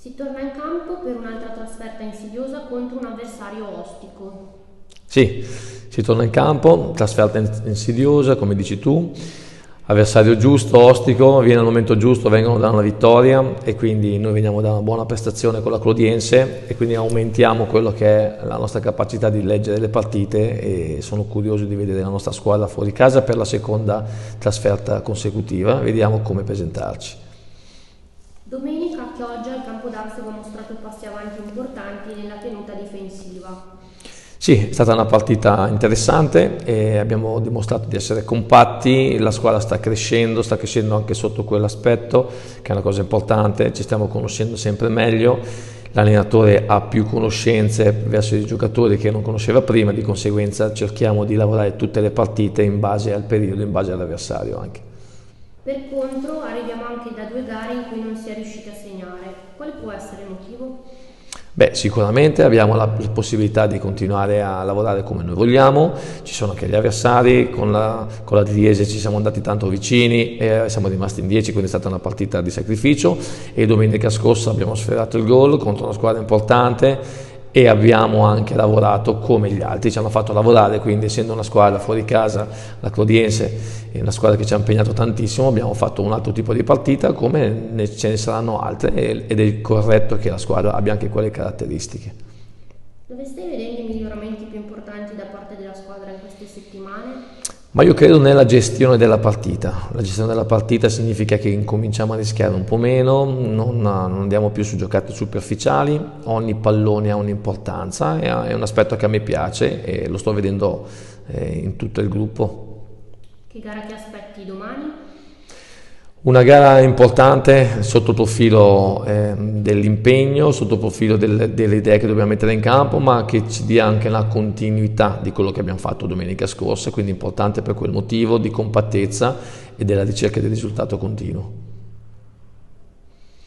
Si torna in campo per un'altra trasferta insidiosa contro un avversario ostico. Sì, si torna in campo, trasferta insidiosa, come dici tu, avversario giusto, ostico, viene al momento giusto, vengono da una vittoria e quindi noi veniamo da una buona prestazione con la Clodiense e quindi aumentiamo quello che è la nostra capacità di leggere le partite e sono curioso di vedere la nostra squadra fuori casa per la seconda trasferta consecutiva, vediamo come presentarci. Domenica a Chioggia il Campodarsego ha mostrato passi avanti importanti nella tenuta difensiva. Sì, è stata una partita interessante e abbiamo dimostrato di essere compatti, la squadra sta crescendo anche sotto quell'aspetto, che è una cosa importante, ci stiamo conoscendo sempre meglio, l'allenatore ha più conoscenze verso i giocatori che non conosceva prima, di conseguenza cerchiamo di lavorare tutte le partite in base al periodo, in base all'avversario anche. Per contro arriviamo anche da 2 gare in cui non si è riusciti a segnare. Quale può essere il motivo? Beh, sicuramente abbiamo la possibilità di continuare a lavorare come noi vogliamo, ci sono anche gli avversari, con la Triese ci siamo andati tanto vicini e siamo rimasti in 10, quindi è stata una partita di sacrificio e domenica scorsa abbiamo sfiorato il gol contro una squadra importante e abbiamo anche lavorato come gli altri, ci hanno fatto lavorare, quindi essendo una squadra fuori casa, la Clodiense è una squadra che ci ha impegnato tantissimo, abbiamo fatto un altro tipo di partita come ce ne saranno altre ed è corretto che la squadra abbia anche quelle caratteristiche. Dove stai vedendo i miglioramenti più importanti da parte della squadra in queste settimane? Ma io credo nella gestione della partita. La gestione della partita significa che incominciamo a rischiare un po' meno, non andiamo più su giocate superficiali, ogni pallone ha un'importanza, è un aspetto che a me piace e lo sto vedendo in tutto il gruppo. Che gara ti aspetti domani? Una gara importante sotto il profilo dell'impegno, sotto il profilo delle idee che dobbiamo mettere in campo, ma che ci dia anche la continuità di quello che abbiamo fatto domenica scorsa, quindi importante per quel motivo di compattezza e della ricerca del risultato continuo.